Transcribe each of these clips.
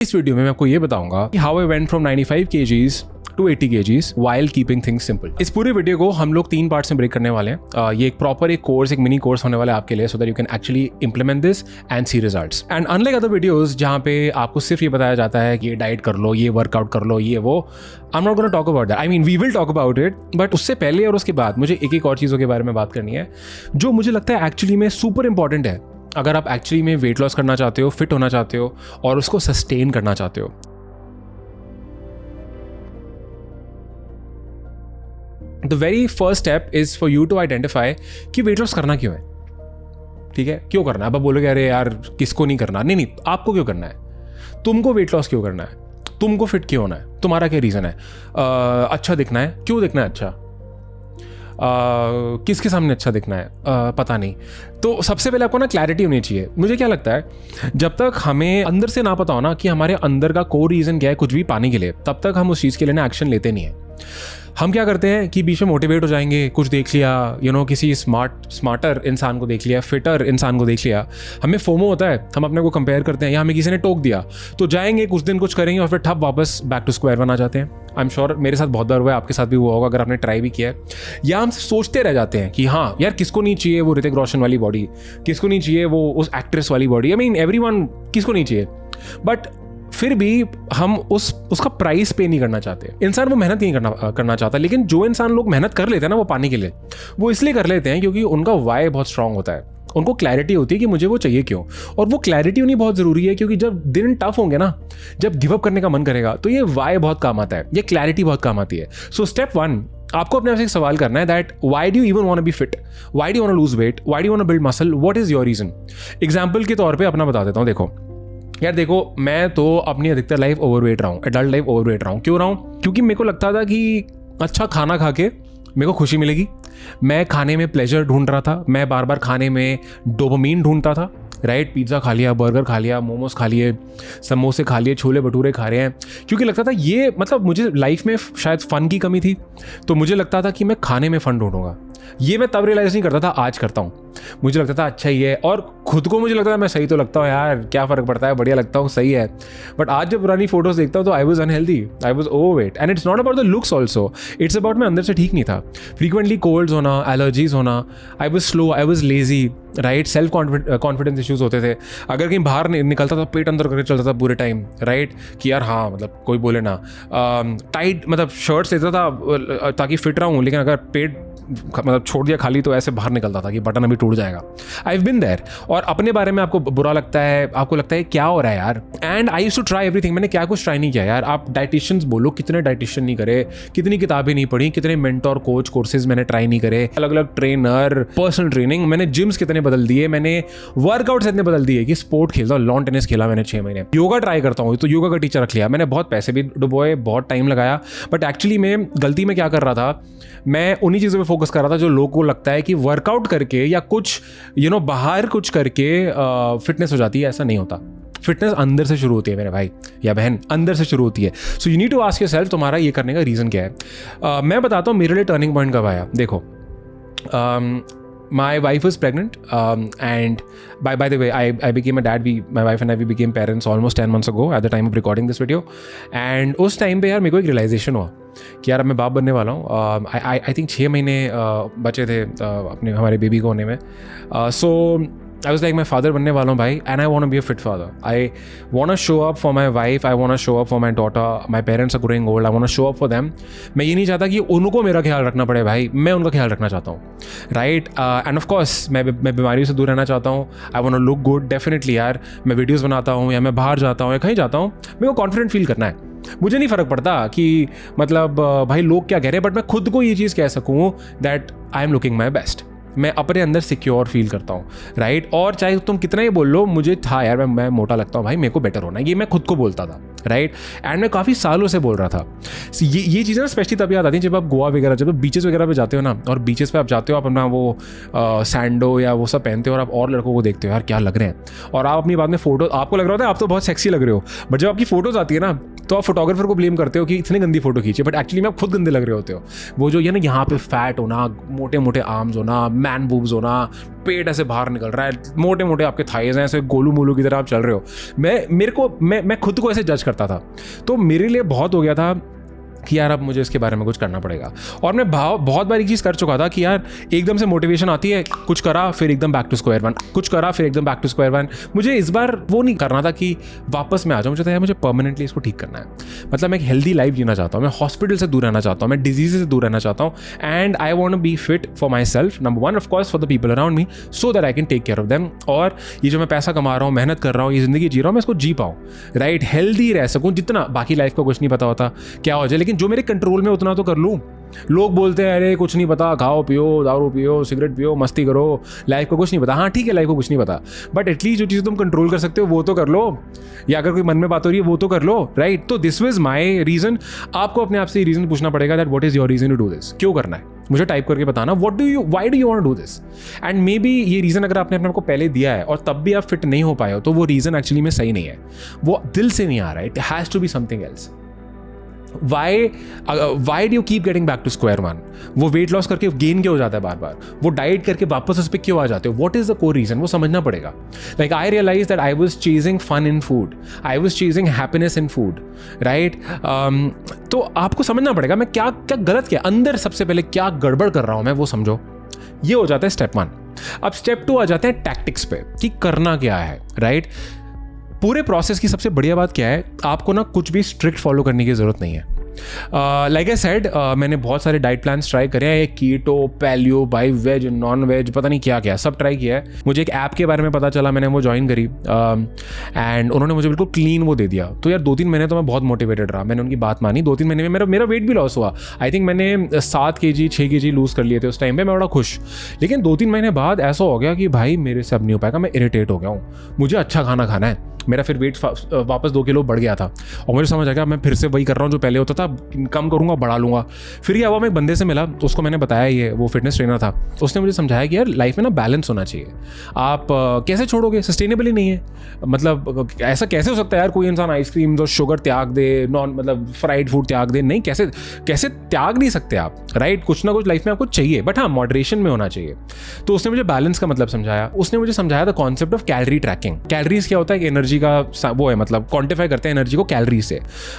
इस वीडियो में मैं आपको ये बताऊंगा कि how I went from 95 kgs to 80 kgs while keeping things simple। इस पूरे वीडियो को हम लोग 3 पार्ट्स में ब्रेक करने वाले हैं। ये एक प्रॉपर एक कोर्स, एक मिनी कोर्स होने वाला है आपके लिए, so that you can actually implement this and C results. And unlike other videos जहाँ पे आपको सिर्फ ये बताया जाता है कि ये डाइट कर लो, ये वर्कआउट कर लो, ये वो, I am not gonna talk about that. I mean we will talk about it, but उससे पहले और उसके बाद मुझे एक और चीज़ों के बारे में बात करनी है जो मुझे लगता है एक्चुअली में सुपर इंपॉर्टेंट है अगर आप एक्चुअली में वेट लॉस करना चाहते हो, फिट होना चाहते हो और उसको सस्टेन करना चाहते हो। The very first step is for you to identify कि वेट लॉस करना क्यों है। ठीक है, क्यों करना है? आप बोलोगे अरे यार किसको नहीं करना। नहीं, आपको क्यों करना है? तुमको वेट लॉस क्यों करना है? तुमको फिट क्यों होना है? तुम्हारा क्या रीज़न है? अच्छा दिखना है? क्यों दिखना है अच्छा? किसके सामने अच्छा दिखना है? पता नहीं। तो सबसे पहले आपको ना क्लैरिटी होनी चाहिए। मुझे क्या लगता है, जब तक हमें अंदर से ना पता हो ना कि हमारे अंदर का कोर रीज़न क्या है कुछ भी पाने के लिए, तब तक हम उस चीज़ के लिए ना एक्शन लेते नहीं है। हम क्या करते हैं कि बीच में मोटिवेट हो जाएंगे, कुछ देख लिया, किसी स्मार्टर इंसान को देख लिया, फिटर इंसान को देख लिया, हमें फोमो होता है, हम अपने को कंपेयर करते हैं, या हमें किसी ने टोक दिया तो जाएंगे कुछ दिन कुछ करेंगे और फिर ठप वापस बैक टू स्क्वायर वन आ जाते हैं। आई एम श्योर मेरे साथ बहुत बार हुआ है, आपके साथ भी हुआ होगा अगर आपने ट्राई भी किया है। या हम सोचते रह जाते हैं कि हाँ यार किसको नहीं चाहिए वो ऋतिक रोशन वाली बॉडी, किसको नहीं चाहिए वो उस एक्ट्रेस वाली बॉडी, आई मीन एवरीवन, किसको नहीं चाहिए। बट फिर भी हम उसका प्राइस पे नहीं करना चाहते। इंसान वो मेहनत नहीं करना चाहता, लेकिन जो इंसान लोग मेहनत कर लेते हैं ना वो पाने के लिए, वो इसलिए कर लेते हैं क्योंकि उनका वाई बहुत स्ट्रांग होता है। उनको क्लैरिटी होती है कि मुझे वो चाहिए क्यों, और वो क्लैरिटी उन्हें बहुत ज़रूरी है क्योंकि जब दिन टफ होंगे ना, जब गिव अप करने का मन करेगा, तो ये वाई बहुत काम आता है, ये क्लैरिटी बहुत काम आती है। सो स्टेप 1, आपको अपने आप से एक सवाल करना है that why do you even want to be fit, why do you want to lose weight, why do you want to build muscle, what is your reason. Example के तौर पर अपना बता देता हूँ। देखो यार, देखो मैं तो अपनी अधिकतर लाइफ ओवरवेट रहा हूँ, एडल्ट लाइफ ओवरवेट रहा हूँ। क्यों रहा हूँ? क्योंकि मेरे को लगता था कि अच्छा खाना खा के मेरे को खुशी मिलेगी। मैं खाने में प्लेजर ढूंढ रहा था, मैं बार बार खाने में डोपामिन ढूंढता था। राइट, पिज़्ज़ा खा लिया, बर्गर खा लिया, मोमोज खा लिए, समोसे खा लिए, छोले भटूरे खा रहे हैं, क्योंकि लगता था ये मतलब मुझे लाइफ में शायद फ़न की कमी थी, तो मुझे लगता था कि मैं खाने में फ़न ढूंढूंगा। ये मैं तब रियलाइज़ नहीं करता था, आज करता हूँ। मुझे लगता था अच्छा ही है, और खुद को मुझे लगता था मैं सही तो लगता हूँ यार, क्या फ़र्क पड़ता है, बढ़िया लगता हूँ, सही है। बट आज जब पुरानी फोटोज देखता हूँ तो I was unhealthy, I was overweight, and it's not about the looks also, it's about मैं अंदर से ठीक नहीं था। फ्रीक्वेंटली कोल्ड्स होना, एलर्जीज होना, I was slow, I was lazy, right, self confidence issues होते थे। अगर कहीं बाहर निकलता था पेट अंदर करके चलता था पूरे टाइम, राइट, कि यार हाँ मतलब कोई बोले ना, टाइट मतलब शर्ट्स लेता था ताकि फिट रहा हूँ, लेकिन अगर पेट मतलब छोड़ दिया खाली तो ऐसे बाहर निकलता था कि बटन अभी टूट जाएगा। I have been there. और अपने बारे में आपको बुरा लगता है, आपको लगता है क्या हो रहा है यार, and I used to try everything. मैंने क्या कुछ ट्राई नहीं किया यार। आप डाइटिशियंस बोलो, कितने डाइटिशियन नहीं करे, कितनी किताबें नहीं पढ़ी, कितने मेंटोर कोच कोर्सेज मैंने ट्राई नहीं करे, अलग अलग ट्रेनर, पर्सनल ट्रेनिंग, मैंने जिम्स कितने बदल दिए, मैंने वर्कआउट्स इतने बदल दिए कि स्पोर्ट खेलता हूँ, लॉन टेनिस खेला मैंने 6 महीने, योगा ट्राई करता हूँ तो योगा का टीचर रख लिया, मैंने बहुत पैसे भी डुबोए, बहुत टाइम लगाया। बट एक्चुअली मैं गलती में क्या कर रहा था, मैं उन्हीं चीज़ों पे फोकस कर रहा था जो लोगों को लगता है कि वर्कआउट करके या कुछ बाहर कुछ करके फिटनेस हो जाती है। ऐसा नहीं होता। फिटनेस अंदर से शुरू होती है मेरे भाई या बहन, अंदर से शुरू होती है। So you need to ask yourself तुम्हारा ये करने का रीज़न क्या है। मैं बताता हूँ मेरे लिए टर्निंग पॉइंट कब आया। देखो, my wife was pregnant, and by the way, I became a dad. My wife and I became parents almost 10 months ago at the time of recording this video. And उस time पे यार मेरे को एक realisation हुआ कि यार अब मैं बाप बनने वाला हूँ। I think 6 महीने बचे थे अपने हमारे बेबी को होने में। So I was like, मैं फादर बनने वाला हूँ भाई, and I want to be a fit father. I want to show up for my wife, I want to show up for my daughter. My parents are growing old, I want to show up for them. मैं ये नहीं चाहता कि उनको मेरा ख्याल रखना पड़े भाई, मैं उनका ख्याल रखना चाहता हूँ, राइट। एंड ऑफ कोर्स मैं बीमारियों से दूर रहना चाहता हूँ। I want to look good, definitely यार। मैं वीडियोज़ बनाता हूँ या मैं बाहर जाता हूँ या कहीं जाता हूँ, मेरे को कॉन्फिडेंट फील करना है। मुझे नहीं फ़र्क पड़ता कि मतलब भाई लोग क्या कह रहे हैं, बट मैं खुद को ये चीज़ कह सकूँ that I am looking my best. मैं अपने अंदर सिक्योर फील करता हूँ, राइट। और चाहे तुम कितना ही बोल लो, मुझे था यार मैं मोटा लगता हूँ भाई, मेरे को बेटर होना है, ये मैं खुद को बोलता था, राइट। एंड मैं काफ़ी सालों से बोल रहा था। ये चीज़ें ना स्पेशली तब याद आती हैं जब आप गोवा वगैरह, जब आप बीचेस वगैरह पे जाते हो ना, और बीचेस पे आप जाते हो, आप अपना वो सैंडो या वो सब पहनते हो और आप और लड़कों को देखते हो यार क्या लग रहे हैं, और आप अपनी बात में फोटो, आपको लग रहा होता है आप तो बहुत सेक्सी लग रहे हो, बट जब आपकी फोटोज आती है ना तो आप फोटोग्राफर को ब्लेम करते हो कि इतनी गंदी फोटो खींचे, बट एक्चुअली में आप खुद गंदे लग रहे होते हो। वो जो ये ना यहाँ पे फैट होना, मोटे मोटे आर्म्स होना, मैन बूब्स होना, पेट ऐसे बाहर निकल रहा है, मोटे मोटे आपके थाइज हैं, ऐसे गोलू मोलू की तरह आप चल रहे हो। मैं खुद को ऐसे जज करता था, तो मेरे लिए बहुत हो गया था कि यार अब मुझे इसके बारे में कुछ करना पड़ेगा। और मैं बहुत बार एक चीज़ कर चुका था कि यार एकदम से मोटिवेशन आती है, कुछ करा फिर एकदम बैक टू स्क्वायर वन, कुछ करा फिर एकदम बैक टू स्क्वायर वन। मुझे इस बार वो नहीं करना था कि वापस मैं आ जाऊँ, मुझे था यार मुझे परमानेंटली इसको ठीक करना है। मतलब मैं एक हेल्दी लाइफ जीना चाहता हूँ, मैं हॉस्पिटल से दूर रहना चाहता हूँ, मैं डिजीज से दूर रहना चाहता हूँ, and I want be fit for myself, number one, of course for the people around me, so that I can take care of them. और ये जो मैं पैसा कमा रहा हूँ, मेहनत कर रहा हूँ, ये जिंदगी जी रहा हूँ, मैं इसको जी पाऊँ, राइट, हेल्दी रह सकूँ। जितना बाकी लाइफ का कुछ नहीं पता होता क्या हो जाए, लेकिन जो मेरे कंट्रोल में उतना तो कर लूँ। लोग बोलते हैं अरे कुछ नहीं पता, खाओ पियो, दारू पियो, सिगरेट पियो, मस्ती करो, लाइफ को कुछ नहीं पता। हाँ ठीक है, लाइफ को कुछ नहीं पता, बट एटलीस्ट जो चीज़ तुम कंट्रोल कर सकते हो वो तो कर लो, या अगर कोई मन में बात हो रही है वो तो कर लो, राइट। तो दिस वाज माय रीज़न। आपको अपने आप से रीज़न पूछना पड़ेगा that what is your reason to do this, क्यों करना है। मुझे टाइप करके बताना why do you want to do this, and maybe ये रीज़न अगर आपने अपने आप को पहले दिया है और तब भी आप फिट नहीं हो पाए हो, तो वो रीज़न एक्चुअली में सही नहीं है, वो दिल से नहीं आ रहा है। It has to be something else. Why do you keep getting back to square one? वो वेट लॉस करके गेन क्यों हो जाता है बार बार, वो डाइट करके वापस उस पर क्यों आ जाते हो, what is the core reason, वो समझना पड़ेगा। Like I realise that I was chasing fun in food, I was chasing happiness in food, right. तो आपको समझना पड़ेगा मैं क्या क्या गलत किया, अंदर सबसे पहले क्या गड़बड़ कर रहा हूं मैं, वो समझो। ये हो जाता है स्टेप वन। अब स्टेप टू आ जाते हैं टैक्टिक्स पे कि करना क्या है, राइट। पूरे प्रोसेस की सबसे बढ़िया बात क्या है, आपको ना कुछ भी स्ट्रिक्ट फॉलो करने की ज़रूरत नहीं है। लाइक आई सेड, मैंने बहुत सारे डाइट प्लान्स ट्राई करे हैं, कीटो, पैलियो, बाई वेज, नॉन वेज, पता नहीं क्या क्या सब ट्राई किया है। मुझे एक ऐप के बारे में पता चला, मैंने वो ज्वाइन करी, एंड उन्होंने मुझे बिल्कुल क्लीन वो दे दिया। तो यार 2-3 महीने तो मैं बहुत मोटिवेटेड रहा, मैंने उनकी बात मानी। 2-3 महीने में मेरा वेट भी लॉस हुआ। आई थिंक मैंने 7 kg 6 kg लूज़ कर लिए थे उस टाइम पे, मैं बड़ा खुश। लेकिन 2-3 महीने बाद ऐसा हो गया कि भाई मेरे से अब नहीं हो पाएगा, मैं इरिटेट हो गया हूँ, मुझे अच्छा खाना खाना है। मेरा फिर वेट वापस 2 किलो बढ़ गया था, और मुझे समझ आ गया मैं फिर से वही कर रहा हूँ जो पहले होता था, कम करूँगा बढ़ा लूँगा। फिर क्या हुआ, मैं एक बंदे से मिला, उसको मैंने बताया, ये वो फिटनेस ट्रेनर था, उसने मुझे समझाया कि यार लाइफ में ना बैलेंस होना चाहिए। आप कैसे छोड़ोगे, सस्टेनेबल ही नहीं है। मतलब ऐसा कैसे हो सकता है यार, कोई इंसान आइसक्रीम और शुगर त्याग दे, मतलब फ्राइड फूड त्याग दे, नहीं, कैसे त्याग नहीं सकते आप, राइट। कुछ ना कुछ लाइफ में आपको चाहिए, बट हाँ मॉडरेशन में होना चाहिए। तो उसने मुझे बैलेंस का मतलब समझाया। उसने मुझे समझाया था concept of calorie tracking. Calories क्या होता है, एनर्जी का वो है, मतलब क्वांटिफाई करते हैं एनर्जी को कैलोरी से।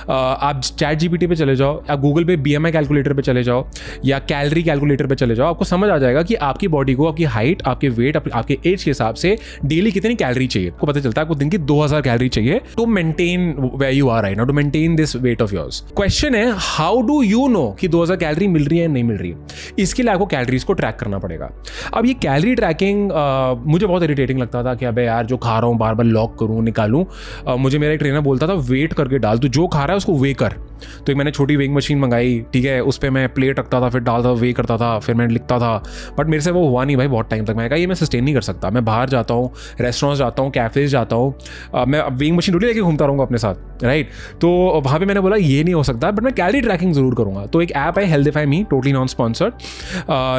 आप चैट जीपीटी पे चले जाओ, या गूगल पे बीएमआई कैलकुलेटर पे चले जाओ, या कैलोरी कैलकुलेटर पे चले जाओ, आपको समझ आ जाएगा कि आपकी बॉडी को आपकी हाइट, आपके वेट, आपके एज के हिसाब से डेली कितनी कैलोरी चाहिए। आपको पता चलता है आपको दिन की 2000 कैलोरी चाहिए to maintain where you are right now, to maintain this weight of yours. Question है हाउ डू यू नो कि 2000 कैलोरी मिल रही है या नहीं मिल रही है। इसके लिए आपको कैलोरीज को ट्रैक करना पड़ेगा। अब ये कैलोरी ट्रैकिंग मुझे बहुत इरिटेटिंग लगता था कि अबे यार जो खा रहा हूँ बार बार लॉक करूँ निकालूँ। मुझे मेरा एक ट्रेनर बोलता था वेट करके डाल, तू जो खा रहा है उसको वे कर। तो एक मैंने छोटी वेइंग मशीन मंगाई, ठीक है, उस पर मैं प्लेट रखता था, फिर डालता, वे करता था, फिर मैं लिखता था, बट मेरे से वो हुआ नहीं भाई बहुत टाइम तक। मैंने कहा ये मैं सस्टेन नहीं कर सकता। मैं बाहर जाता हूँ, रेस्टोरेंट्स जाता हूँ, कैफेज जाता हूँ, मैं वेइंग मशीन थोड़ी लेके घूमता रहूँगा अपने साथ, राइट। तो वहाँ पे मैंने बोला ये नहीं हो सकता, बट मैं कैलोरी ट्रैकिंग जरूर करूँगा। तो एक ऐप है हेल्दीफाई मी, टोटली नॉन स्पॉन्सर्ड।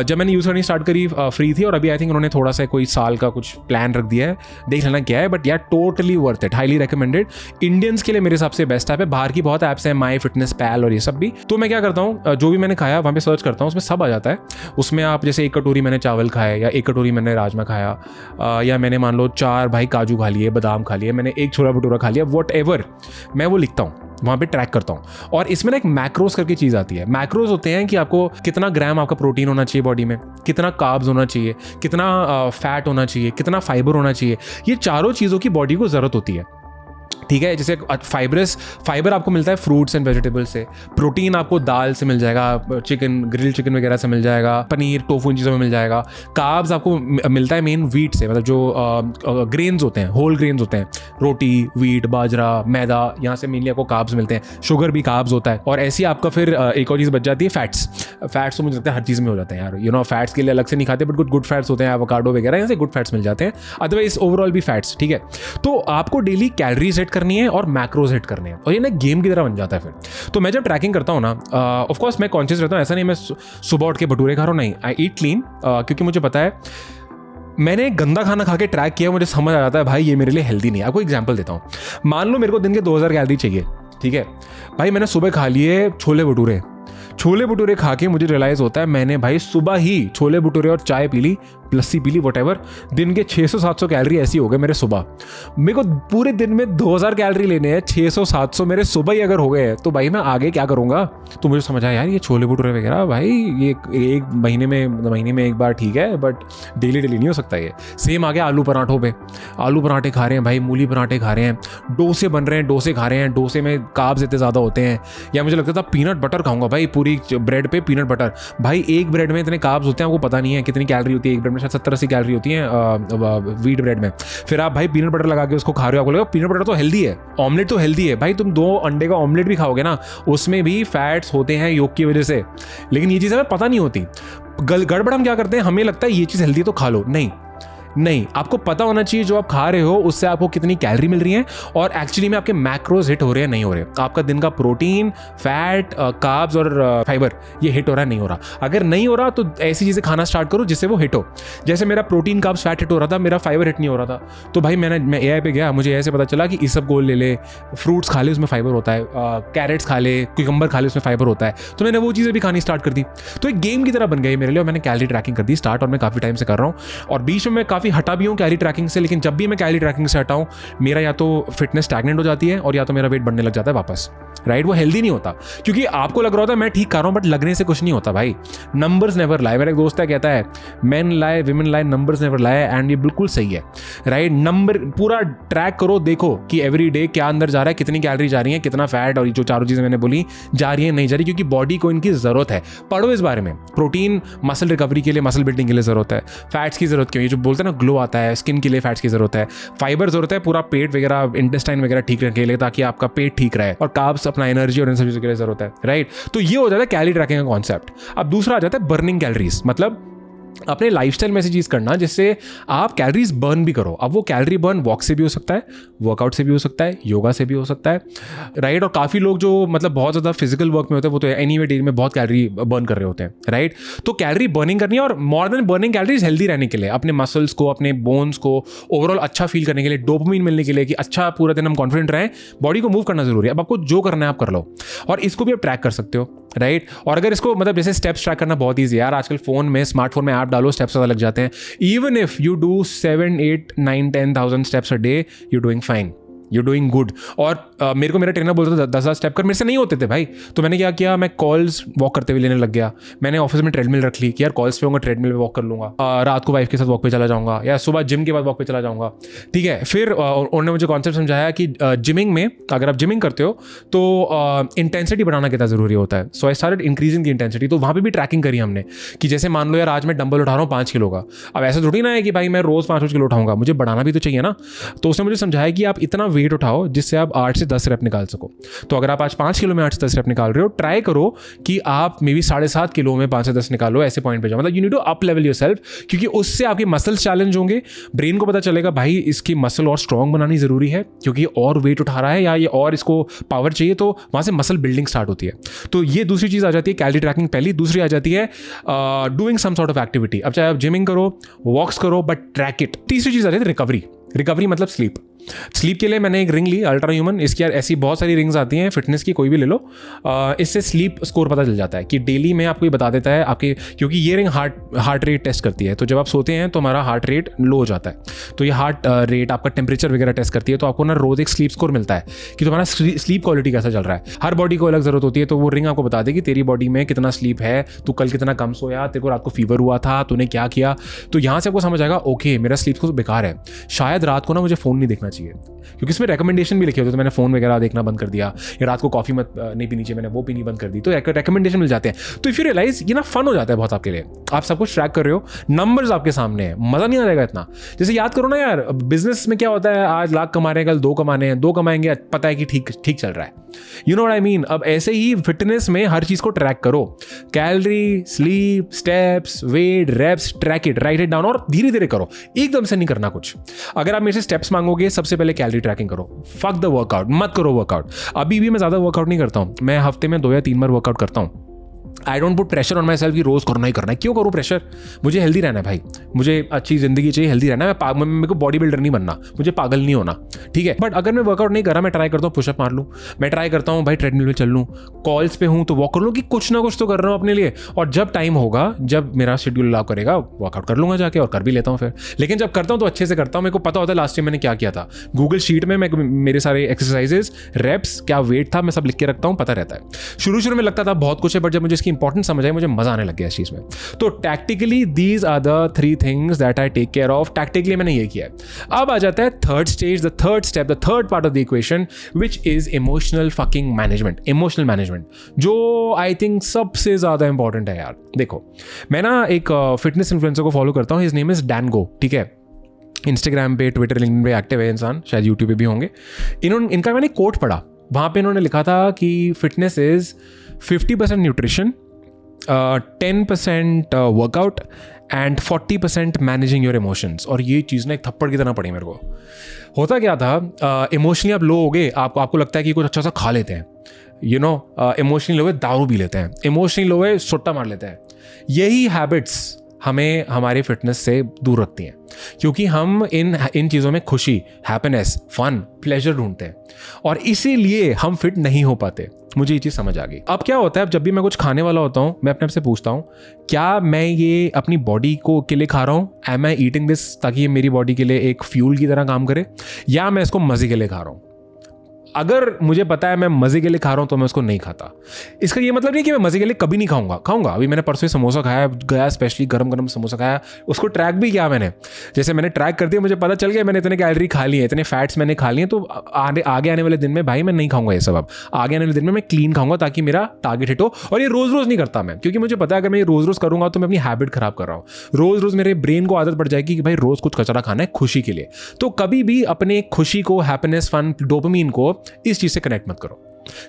जब मैंने यूज़ करनी स्टार्ट करी फ्री थी, और अभी आई थिंक उन्होंने थोड़ा सा कोई साल का कुछ प्लान रख दिया है, देख लेना क्या है, बट यार totally worth it, highly recommended. Indians के लिए मेरे हिसाब से बेस्ट ऐप है। बाहर की बहुत ऐप्स हैं, माई फिटनेस पैल और ये सब भी। तो मैं क्या करता हूँ, जो भी मैंने खाया वहाँ पे सर्च करता हूँ, उसमें सब आ जाता है। उसमें आप जैसे 1 कटोरी मैंने चावल खाए, या 1 कटोरी मैंने राजमा खाया, या मैंने मान लो 4 भाई काजू खा लिए, बादाम खा लिए, मैंने 1 छोला भटूरा खा लिया, वॉट एवर, मैं वो लिखता हूँ, वहाँ पे ट्रैक करता हूँ। और इसमें ना एक मैक्रोस करके चीज़ आती है। मैक्रोस होते हैं कि आपको कितना ग्राम आपका प्रोटीन होना चाहिए बॉडी में, कितना कार्ब्स होना चाहिए, कितना फैट होना चाहिए, कितना फाइबर होना चाहिए। ये चारों चीज़ों की बॉडी को ज़रूरत होती है, ठीक है। जैसे फाइबर आपको मिलता है फ्रूट्स एंड वेजिटेबल्स से, प्रोटीन आपको दाल से मिल जाएगा, चिकन, ग्रिल चिकन वगैरह से मिल जाएगा, पनीर, टोफू इन चीज़ों में मिल जाएगा। कार्ब्स आपको मिलता है मेन व्हीट से, मतलब जो ग्रेन्स होते हैं, होल ग्रेन्स होते हैं, रोटी, व्हीट, बाजरा, मैदा, यहाँ से मेनली आपको कार्ब्स मिलते हैं। शुगर भी कार्ब्स होता है। और ऐसी आपका फिर एक और चीज़ बच जाती है फैट्स। फैट्स तो मुझे लगता है हर चीज़ में हो जाते हैं यार, यू नो, फैट्स के लिए अलग से नहीं खाते, बट गुड फैट्स होते हैं, एवोकाडो वगैरह, यहाँ से गुड फैट्स मिल जाते हैं। अदरवाइज ओवरऑल भी फैट्स, ठीक है। तो आपको डेली कैलोरीज सेट करनी है और मैक्रोज हिट करने हैं, और ये ना गेम की तरह बन जाता है फिर। तो मैं जब ट्रैकिंग करता हूँ ना, ऑफ कोर्स मैं कॉन्शियस रहता हूँ, ऐसा नहीं मैं सुबह उठ के भटूरे खा रहा हूँ, नहीं, आई ईट क्लीन, क्योंकि मुझे पता है मैंने गंदा खाना खा के ट्रैक किया, मुझे समझ आ जाता है भाई ये मेरे लिए हेल्दी नहीं है। आपको एग्जांपल देता हूँ, मान लो मेरे को दिन के 2000 कैलोरी चाहिए, ठीक है भाई, मैंने सुबह खा लिए छोले भटूरे। छोले भटूरे खा के मुझे रियलाइज होता है मैंने भाई सुबह ही छोले भटूरे और चाय पी ली, लस्सी पी ली, वटेवर, दिन के 600-700 कैलोरी ऐसी हो गए मेरे सुबह। मेरे को पूरे दिन में 2000 कैलोरी लेने हैं, 600-700 मेरे सुबह ही अगर हो गए हैं तो भाई मैं आगे क्या करूँगा। तो मुझे समझ आया यार ये छोले भटूरे वगैरह भाई ये एक महीने में एक बार ठीक है, बट डेली नहीं हो सकता ये। सेम आ गया आलू पराठों पे, आलू पराठे खा रहे हैं भाई, मूली पराठे खा रहे हैं, डोसे बन रहे हैं, डोसे खा रहे हैं, डोसे में कार्ब्स इतने ज़्यादा होते हैं। या मुझे लगता था पीनट बटर खाऊंगा भाई, पूरी ब्रेड पे पीनट बटर। भाई एक ब्रेड में इतने कार्ब्स होते हैं, आपको पता नहीं है कितनी कैलोरी होती है एक ब्रेड में, शायद 70-80 कैलोरी होती है व्हीट ब्रेड में। फिर आप भाई पीनट बटर लगा के उसको खा रहे हो, आपको लगा पीनट बटर तो हेल्दी है, ऑमलेट तो हेल्दी है। भाई तुम 2 अंडे का ऑमलेट भी खाओगे ना, उसमें भी फैट्स होते हैं योग की वजह से, लेकिन ये चीज़ हमें पता नहीं होती। गड़बड़ हम क्या करते हैं, हमें लगता है ये चीज़ हेल्दी है तो खा लो। नहीं, आपको पता होना चाहिए जो आप खा रहे हो उससे आपको कितनी कैलोरी मिल रही है और एक्चुअली में आपके मैक्रोज हिट हो रहे हैं नहीं हो रहे, आपका दिन का प्रोटीन, फैट, कार्ब्स और फाइबर ये हिट हो रहा है नहीं हो रहा। अगर नहीं हो रहा तो ऐसी चीज़ें खाना स्टार्ट करो जिससे वो हिट हो। जैसे मेरा प्रोटीन, कार्ब्स, फैट हिट हो रहा था, मेरा फाइबर हिट नहीं हो रहा था, तो भाई मैं AI पे गया, मुझे ऐसे पता चला कि इसबगोल ले ले, फ्रूट्स खा ले उसमें फाइबर होता है, कैरेट्स खा ले, क्यूकम्बर खा ले उसमें फाइबर होता है। तो मैंने वो चीज़ें भी खानी स्टार्ट कर दी, तो एक गेम की तरह बन गई मेरे लिए। और मैंने कैलोरी ट्रैकिंग कर दी स्टार्ट, और मैं काफ़ी टाइम से कर रहा हूँ, और बीच में मैं काफ़ी हटा भी हूँ कैलोरी ट्रैकिंग से। लेकिन जब भी मैं कैलोरी ट्रैकिंग से हटाऊं, मेरा या तो फिटनेस स्टैग्नेंट हो जाती है और या तो मेरा वेट बढ़ने लग जाता है वापस, राइट। वो हेल्दी नहीं होता, क्योंकि आपको लग रहा होता है मैं ठीक कर रहा हूं, बट लगने से कुछ नहीं होता भाई। नंबर्स नेवर लाई, मेरा एक दोस्त है कहता है man lie women lie numbers never lie, and ये बिल्कुल सही है, राइट। नंबर पूरा ट्रैक करो, देखो कि एवरी डे क्या अंदर जा रहा है, कितनी कैलोरी जा रही है, कितना फैट, और जो चारों चीजें मैंने बोली जा रही है नहीं जा रही, क्योंकि बॉडी को इनकी जरूरत है। पढ़ो इस बारे में, प्रोटीन मसल रिकवरी के लिए, मसल बिल्डिंग के लिए जरूरत है, फैट्स की जरूरत क्यों, ये जो बोलते हैं ना ग्लो आता है, स्किन के लिए फैट्स की जरूरत है, फाइबर जरूरत है पूरा पेट वगैरह, इंटेस्टाइन वगैरह ठीक रखने के लिए ताकि आपका पेट ठीक रहे, और कार्ब्स अपना एनर्जी और इन सब चीजों के लिए जरूरत है, राइट। तो ये हो जाता है कैलोरी ट्रैकिंग का कॉन्सेप्ट। अब दूसरा आ जाता है बर्निंग कैलोरीज, मतलब अपने लाइफस्टाइल में से चीज़ करना जिससे आप कैलोरीज बर्न भी करो। अब वो कैलोरी बर्न वॉक से भी हो सकता है, वर्कआउट से भी हो सकता है, योगा से भी हो सकता है, राइट। और काफ़ी लोग जो मतलब बहुत ज़्यादा फिजिकल वर्क में होते हैं वो तो एनीवे डे में बहुत कैलोरी बर्न कर रहे होते हैं, राइट। तो कैलोरी बर्निंग करनी है, और more than burning calories healthy रहने के लिए, अपने मसल्स को, अपने बोन्स को ओवरऑल अच्छा फील करने के लिए, डोपामाइन मिलने के लिए कि अच्छा पूरा दिन हम कॉन्फिडेंट रहें, बॉडी को मूव करना जरूरी है। अब आपको जो करना है आप कर लो, और इसको भी आप ट्रैक कर सकते हो, राइट। और अगर इसको मतलब जैसे स्टेप्स ट्रैक करना बहुत ईजी है यार, आजकल फोन में, स्मार्टफोन में ऐप डालो, स्टेप्स पता लग जाते हैं। Even if you do 7, 8, 9, 10,000 steps a day, you doing fine, you doing good. और मेरे को मेरा ट्रेनर बोलता था 10,000 स्टेप कर, मेरे से नहीं होते थे भाई। तो मैंने क्या किया, मैं कॉल्स वॉक करते हुए लेने लग गया। मैंने ऑफिस में ट्रेडमिल रख ली कि यार कॉल्स पे होंगे, ट्रेडमिल पे वॉक कर लूंगा, रात को वाइफ के साथ वॉक पे चला जाऊंगा, या सुबह जिम के बाद वॉक पे चला जाऊंगा, ठीक है। फिर उन्होंने मुझे कॉन्सेप्ट समझाया कि जिमिंग में अगर आप जिमिंग करते हो तो इंटेंसिटी बढ़ाना कितना जरूरी होता है। So I started increasing the intensity. तो वहाँ पे भी ट्रैकिंग करी हमने कि जैसे मान लो यार आज मैं डंबल उठा रहा हूँ 5 किलो का। अब ऐसा थोड़ी ना है कि भाई मैं रोज 5 किलो उठाऊंगा, मुझे बढ़ाना भी तो चाहिए ना। तो उसने मुझे समझाया कि आप इतना वेट उठाओ जिससे आप 8 से 10 रेप निकाल सको। तो अगर आप आज 5 किलो में 8 से 10 रेप निकाल रहे हो, ट्राई करो कि आप मे बी 7.5 किलो में 5 से 10 निकालो, ऐसे पॉइंट पे जाओ। मतलब you need to up level yourself, क्योंकि उससे आपके मसल्स चैलेंज होंगे, ब्रेन को पता चलेगा भाई इसकी मसल और स्ट्रॉन्ग बनानी जरूरी है क्योंकि और वेट उठा रहा है या ये और इसको पावर चाहिए, तो वहां से मसल बिल्डिंग स्टार्ट होती है। तो ये दूसरी चीज आ जाती है कैलोरी ट्रैकिंग पहली। दूसरी आ जाती है doing some sort of activity. अब चाहे आप जिमिंग करो, वॉक्स करो, बट ट्रैक इट। तीसरी चीज आ जाती है रिकवरी। रिकवरी मतलब स्लीप के लिए मैंने एक रिंग ली, अल्ट्रा ह्यूमन। इसकी यार ऐसी बहुत सारी रिंग्स आती हैं फिटनेस की, कोई भी ले लो। इससे स्लीप स्कोर पता चल जाता है कि डेली में आपको ये बता देता है आपके, क्योंकि ये रिंग हार्ट रेट टेस्ट करती है। तो जब आप सोते हैं तो हमारा हार्ट रेट लो हो जाता है, तो ये हार्ट रेट आपका टेम्परेचर वगैरह टेस्ट करती है। तो आपको ना रोज एक स्लीप स्कोर मिलता है कि तुम्हारा स्लीप क्वालिटी कैसा चल रहा है। हर बॉडी को अलग जरूरत होती है, तो वो रिंग आपको बता देगी तेरी बॉडी में कितना स्लीप है, तू कल कितना कम सोया, तेरे को रात को फीवर हुआ था, तूने क्या किया। तो यहाँ से आपको समझ आएगा ओके मेरा स्लीप स्कोर बेकार है, शायद रात को ना मुझे फोन नहीं देखना चाहिए, क्योंकि इसमें रिकमेंडेशन भी लिखे होते हैं। तो मैंने फोन वगैरह देखना बंद कर दिया, या रात को कॉफी मत नहीं पीनी चाहिए, मैंने वो पीनी बंद कर दी। तो रिकमेंडेशन मिल जाते हैं। तो इफ यू रियलाइज ये ना फन हो जाता है बहुत आपके लिए, आप सब कुछ ट्रैक कर रहे हो, नंबर्स आपके सामने है, मजा नहीं आ जाएगा इतना। जैसे याद करो ना यार, बिजनेस में क्या होता है, आज लाख कमा रहे हैं, कल 2 कमाने हैं, 2 कमाएंगे, पता है कि ठीक चल रहा है। You know what I mean. अब ऐसे ही फिटनेस में हर चीज को ट्रैक करो, calorie, sleep, steps, weight, reps, track it, write it down, और धीरे धीरे करो, एकदम से नहीं करना कुछ। अगर आप मेरे से स्टेप्स मांगोगे, सबसे पहले कैलोरी ट्रैकिंग करो, फक द वर्कआउट, मत करो वर्कआउट। अभी भी मैं ज्यादा वर्कआउट नहीं करता हूं, मैं हफ्ते में 2 या 3 बार वर्कआउट करता हूं, I don't put pressure on my self कि रोज़ करना ही करना है। क्यों करूँ प्रेशर? मुझे हेल्दी रहना है भाई, मुझे अच्छी ज़िंदगी चाहिए, हेल्दी रहना है। मेरे को बॉडी बिल्डर नहीं बनना, मुझे पागल नहीं होना, ठीक है। बट अगर मैं वर्कआउट नहीं कर रहा, मैं ट्राई करता हूँ पुशअप मार लूँ, मैं ट्राई करता हूँ भाई ट्रेडमिल में चल लूँ, कॉल्स पे हूँ तो वॉक कर लूँ, कि कुछ ना कुछ तो कर रहा हूँ अपने लिए। और जब टाइम होगा, जब मेरा शेड्यूल अलाउ करेगा, वर्कआउट कर लूँगा जाके, और कर भी लेता हूँ फिर। लेकिन जब करता हूँ तो अच्छे से करता हूँ। मेरे को पता होता है लास्ट टाइम मैंने क्या किया था। गूगल शीट में मैं मेरे सारे एक्सरसाइजेस, रेप्स, क्या वेट था, मैं सब लिख के रखता हूँ, पता रहता है। शुरू में लगता था बहुत कुछ है, बट जब मुझे इसकी इंपॉर्टेंस समझ आई, मुझे मजा आने लग गया इस चीज में। तो tactically these are the 3 things that I take care of. Tactically मैंने ये किया है। अब आ जाता है third stage, the third step, the third part of the equation, which is emotional fucking management. Emotional management जो आई थिंक सबसे ज्यादा इंपॉर्टेंट है यार। देखो, मैं ना एक फिटनेस इन्फ्लुएंसर को फॉलो करता हूँ, हिज नेम इज डैन गो, ठीक है। इंस्टाग्राम पे, ट्विटर, लिंक्डइन पे एक्टिव है इंसान, शायद यूट्यूब पे भी होंगे। इनका मैंने कोट पढ़ा, वहाँ पे इन्होंने लिखा था कि fitness is 50% nutrition, 10% workout and 40% managing your emotions. और ये चीज़ ना एक थप्पड़ की तरह पड़ी मेरे को। होता क्या था, इमोशनली आप लो हो गए, आपको लगता है कि कुछ अच्छा सा खा लेते हैं, यू नो, इमोशनली लो है दारू पी लेते हैं, इमोशनली लो है सुट्टा मार लेते हैं। यही हैबिट्स हमें हमारे फिटनेस से दूर रखती हैं, क्योंकि हम इन चीज़ों में खुशी, हैप्पीनेस, फन, प्लेजर ढूंढते हैं, और इसीलिए हम फिट नहीं हो पाते। मुझे ये चीज़ समझ आ गई। अब क्या होता है, अब जब भी मैं कुछ खाने वाला होता हूँ, मैं अपने आप से पूछता हूँ, क्या मैं ये अपनी बॉडी के लिए खा रहा हूँ? एम आई ईटिंग दिस ताकि ये मेरी बॉडी के लिए एक फ्यूल की तरह काम करे, या मैं इसको मज़े के लिए खा रहा हूँ? अगर मुझे पता है मैं मज़े के लिए खा रहा हूँ तो मैं उसको नहीं खाता। इसका ये मतलब नहीं कि मैं मज़े के लिए कभी नहीं खाऊंगा। अभी मैंने परसों समोसा खाया, गया स्पेशली गरम समोसा खाया, उसको ट्रैक भी किया मैंने। जैसे मैंने ट्रैक कर दिया, मुझे पता चल गया मैंने इतने कैलोरी खा लिए, इतने फैट्स मैंने खा लिए, तो आगे आने वाले दिन में भाई मैं नहीं खाऊंगा ये सब। अब आगे आने वाले दिन में मैं क्लीन खाऊंगा ताकि मेरा टारगेट हिट हो। और ये रोज़ नहीं करता मैं, क्योंकि मुझे पता है अगर मैं ये रोज़ करूंगा तो मैं अपनी हैबिट खराब कर रहा हूँ। रोज़ मेरे ब्रेन को आदत पड़ जाएगी कि भाई रोज़ कुछ कचरा खाना है खुशी के लिए। तो कभी भी अपने खुशी को, हैप्पीनेस, फन, डोपामिन को इस चीज़ से कनेक्ट मत करो।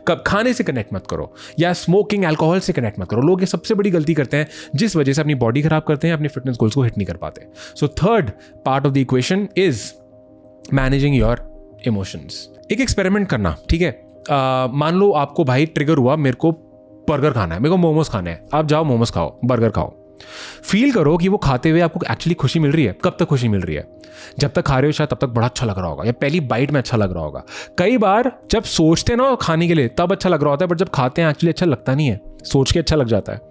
कब खाने से कनेक्ट मत करो, या स्मोकिंग, अल्कोहल से कनेक्ट मत करो। लोग ये सबसे बड़ी गलती करते हैं, जिस वजह से अपनी बॉडी खराब करते हैं, अपने फिटनेस गोल्स को हिट नहीं कर पाते। So third part of the equation is managing your emotions. एक एक्सपेरिमेंट करना, ठीक है। मान लो आपको भाई ट्रिगर हुआ, मेरे को बर्गर खाना है, मेरे को मोमोज खाने हैं। आप जाओ मोमोज खाओ, बर्गर खाओ, फील करो कि वो खाते हुए आपको एक्चुअली खुशी मिल रही है। कब तक खुशी मिल रही है? जब तक खा रहे हो शायद तब तक बड़ा अच्छा लग रहा होगा, या पहली बाइट में अच्छा लग रहा होगा। कई बार जब सोचते हैं ना खाने के लिए तब अच्छा लग रहा होता है, बट जब खाते हैं एक्चुअली अच्छा लगता नहीं है, सोच के अच्छा लग जाता है।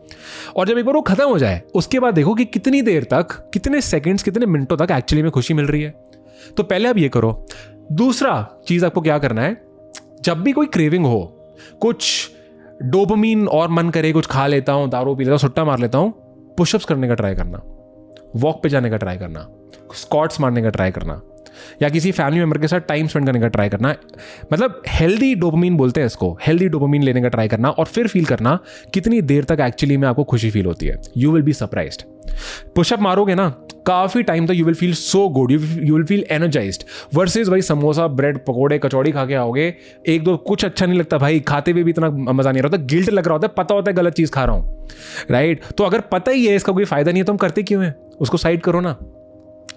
और जब एक बार वो खत्म हो जाए, उसके बाद देखो कि कितनी देर तक, कितने सेकंड्स, कितने मिनटों तक एक्चुअली में खुशी मिल रही है। तो पहले आप ये करो। दूसरा चीज आपको क्या करना है, जब भी कोई क्रेविंग हो, कुछ डोपामिन और मन करे, कुछ खा लेता हूं, दारू पी लेता हूं, सुट्टा मार लेता हूं, पुशअप्स करने का ट्राई करना, वॉक पे जाने का ट्राई करना, स्क्वाट्स मारने का ट्राई करना, या किसी फैमिली मेंबर के साथ टाइम स्पेंड करने का ट्राई करना। मतलब हेल्दी डोपामिन बोलते हैं इसको, हेल्दी डोपामिन लेने का ट्राई करना, और फिर फील करना कितनी देर तक एक्चुअली में आपको खुशी फील होती है। You will be surprised. Pushup मारोगे ना काफी टाइम तक, you will feel so good, you will feel energised, versus भाई समोसा, ब्रेड, पकोड़े, कचौड़ी खा के आओगे, एक दो कुछ अच्छा नहीं लगता भाई, खाते हुए भी इतना मजा नहीं आता, गिल्ट लग रहा होता है, पता होता है गलत चीज खा रहा हूं, राइट। तो अगर पता ही है इसका कोई फायदा नहीं है तो हम करते क्यों है? उसको साइड करो ना,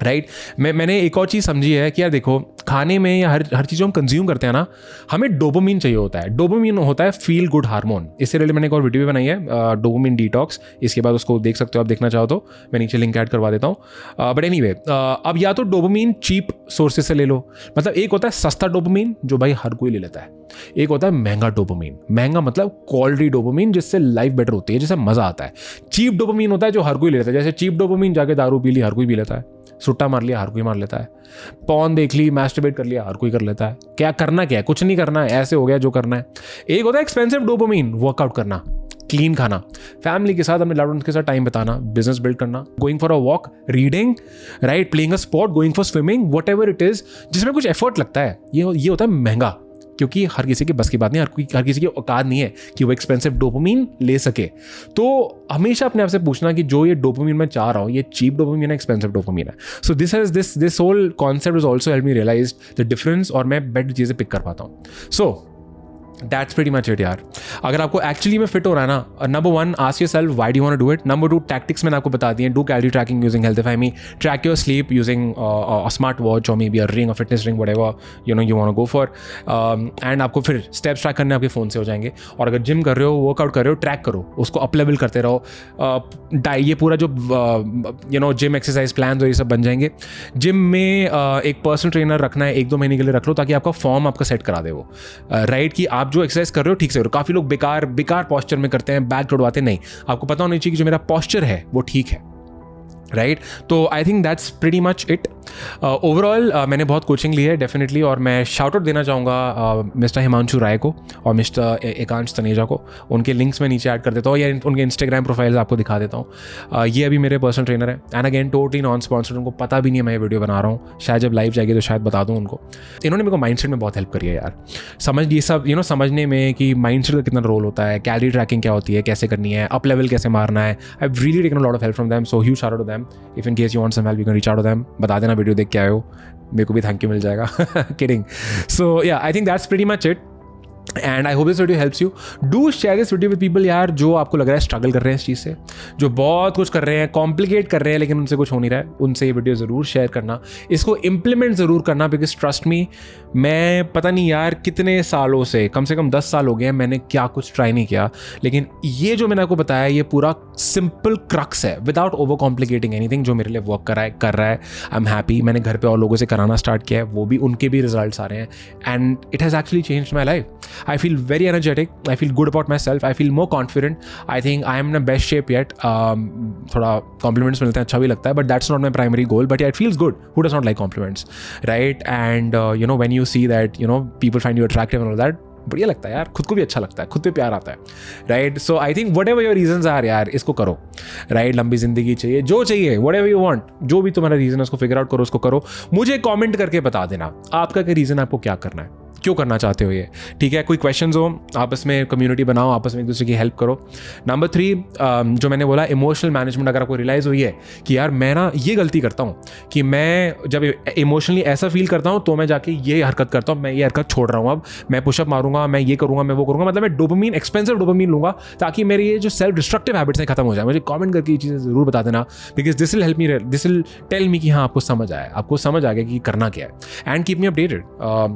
राइट। मैंने एक और चीज़ समझी है कि यार देखो, खाने में या हर चीज़ हम कंज्यूम करते हैं ना, हमें डोपामिन चाहिए होता है। डोपामिन होता है फील गुड हार्मोन। इससे रिलेटेड मैंने एक और वीडियो भी बनाई है, डोपामिन डिटॉक्स। इसके बाद उसको देख सकते हो आप, देखना चाहो तो मैं नीचे लिंक ऐड करवा देता हूँ। बट एनीवे, अब या तो डोपामिन चीप सोर्सेज से ले लो, मतलब एक होता है सस्ता डोपामिन जो भाई हर कोई ले लेता है, एक होता है महंगा डोपामिन। महंगा मतलब क्वालिटी डोपामिन, जिससे लाइफ बेटर होती है, जिससे मजा आता है। चीप डोपामिन होता है जो हर कोई ले लेता है, जैसे चीप डोपामिन जाके दारू पी ली, हर कोई पी लेता है, सुट्टा मार लिया, हर कोई मार लेता है, पॉर्न देख ली, मैस्टरबेट कर लिया, हर कोई कर लेता है। क्या करना, क्या है, कुछ नहीं करना है, ऐसे हो गया जो करना है। एक होता है एक्सपेंसिव डोपामिन, वर्कआउट करना, क्लीन खाना, फैमिली के साथ, अपने लव्ड वंस के साथ टाइम बिताना, बिजनेस बिल्ड करना, going for a walk, reading, right, playing a sport, going for swimming, what ever it is, जिसमें कुछ एफर्ट लगता है। ये होता है महंगा, क्योंकि हर किसी की बस की बात नहीं, हर किसी की औकात नहीं है कि वो एक्सपेंसिव डोपामिन ले सके। तो हमेशा अपने आप से पूछना कि जो ये डोपामिन मैं चाह रहा हूँ, ये चीप डोपामिन है, एक्सपेंसिव डोपामिन है। So this whole concept is also help me realise the difference, और मैं बेटर चीज़ें पिक कर पाता हूँ। So that's pretty much it यार। अगर आपको एक्चुअली में फिट हो रहा है ना, number 1 ask yourself why do you want to do it. Number 2 tactics मैंने आपको बता दिए, do calorie tracking using Healthify, track your sleep using a smart watch और maybe a ring, a fitness ring, whatever you want to go for. And आपको फिर steps track करने आपके phone से हो जाएंगे। और अगर जिम कर रहे हो, वर्कआउट कर रहे हो, ट्रैक करो, उसको अप लेवल करते रहो। ये पूरा जो जिम एक्सरसाइज प्लान और ये सब बन जाएंगे। जिम में एक पर्सनल ट्रेनर रखना है, 1-2 महीने के लिए रख लो, ताकि आपका फॉर्म आपका सेट करा दे वो, राइट, कि आप जो एक्सरसाइज कर रहे हो ठीक से करो। काफ़ी लोग बेकार पॉस्चर में करते हैं, बैक तोड़वाते, नहीं, आपको पता होना चाहिए कि जो मेरा पॉस्चर है वो ठीक है, राइट। तो I think that's pretty much it. Overall मैंने बहुत कोचिंग ली है डेफिनेटली, और मैं शाउट आउट देना चाहूँगा मिस्टर हिमांशु राय को और मिस्टर एकांश तनेजा को। उनके लिंक्स मैं नीचे ऐड कर देता हूँ, या उनके इंस्टाग्राम प्रोफाइल्स आपको दिखा देता हूँ। ये अभी मेरे पर्सनल ट्रेनर है, and again totally non sponsored, उनको पता भी नहीं है मैं ये वीडियो बना रहा हूँ। शायद जब लाइव जाएगी तो शायद बता दूँ उनको। इन्होंने मेरे को माइंडसेट में बहुत हेल्प करी है यार, ये सब समझने में कि माइंडसेट का कितना रोल होता है, कैलोरी ट्रैकिंग क्या होती है, कैसे करनी है, अप लेवल कैसे मारना है। I have really taken a lot of help from them, so huge shout out to them. If in case you want some help you can reach out to them. बता देना video देख के आए हो, मेरे को भी थैंक यू मिल जाएगा। किडिंग। सो या I think that's pretty much it, and I hope this video helps you. Do share this video with people यार, जो आपको लग रहा है स्ट्रगल कर रहे हैं इस चीज़ से, जो बहुत कुछ कर रहे हैं, कॉम्प्लिकेट कर रहे हैं, लेकिन उनसे कुछ हो नहीं रहा है। उनसे ये वीडियो ज़रूर शेयर करना, इसको इम्प्लीमेंट ज़रूर करना, बिकॉज ट्रस्ट मी, मैं पता नहीं यार कितने सालों से, कम 10 साल हो गए हैं, मैंने क्या कुछ ट्राई नहीं किया, लेकिन ये जो मैंने आपको बताया ये पूरा सिंपल क्रक्स है, विदाउट ओवर कॉम्प्लिकेटिंग एनीथिंग, जो मेरे लिए वर्क कर रहा है। I am happy. मैंने घर पे और लोगों से कराना स्टार्ट किया है, वो भी उनके भी रिजल्ट्स आ रहे हैं, and it has actually changed my life. I feel very energetic. I feel good about myself. I feel more confident. I think I am in the best shape yet. थोड़ा compliments मिलते हैं, अच्छा भी लगता है, but that's not my primary goal. But yeah, it feels good. Who does not like compliments, right? And when you see that people find you attractive and all that, बढ़िया लगता है यार, खुद को भी अच्छा लगता है, खुद पे प्यार आता है, right. So I think whatever your reasons are यार, इसको करो, राइट। लंबी जिंदगी चाहिए, जो चाहिए, वट एवर यू वांट, जो भी तुम्हारा रीजन है उसको फिगर आउट करो, उसको करो। मुझे कमेंट करके बता देना आपका क्या रीजन, आपको क्या करना है, क्यों करना चाहते हो ये, ठीक है। कोई क्वेश्चंस हो, आपस में कम्युनिटी बनाओ, आपस में एक दूसरे की हेल्प करो। नंबर 3 जो मैंने बोला, इमोशनल मैनेजमेंट। अगर आपको रियलाइज़ हुई है कि यार मैं ना ये गलती करता हूँ कि मैं जब इमोशनली ऐसा फील करता हूँ तो मैं जाके ये हरकत करता हूँ, मैं ये हरकत छोड़ रहा हूँ, अब मैं पुशअप मारूंगा, मैं ये करूँगा, मैं वो करूँगा, मतलब मैं डोपामीन, एक्सपेंसिव डोपामीन लूँगा, ताकि मेरी ये जो सेल्फ डिस्ट्रक्टिव हैबिट्स हैं खत्म हो जाए। मुझे कमेंट करके ये चीज़ें ज़रूर बता देना, because this will help me, this will tell me कि हाँ आपको समझ आया, आपको समझ आ गया कि करना क्या है। And keep me updated.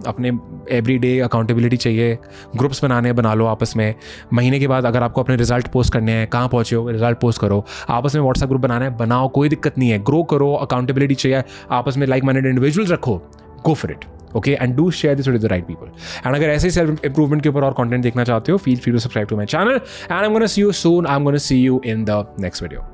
अपने एवरीडे अकाउंटेबिलिटी चाहिए, ग्रुप्स बना लो आपस में। महीने के बाद अगर आपको अपने रिजल्ट पोस्ट करने हैं, कहाँ पहुँचे हो, रिजल्ट पोस्ट करो। आपस में व्हाट्सएप ग्रुप बनाना है, बनाओ, कोई दिक्कत नहीं है, ग्रो करो। अकाउंटेबिलिटी चाहिए, आपस में लाइक माइंडेड इंडिविजुअल्स रखो, go for it, okay. And do share this with the right people. And अगर ऐसे ही सेल्फ इंप्रूवमेंट के ऊपर और कंटेंट देखना चाहते हो, feel free to subscribe to my channel, and I am gonna see you soon. I am gonna see you in the next video.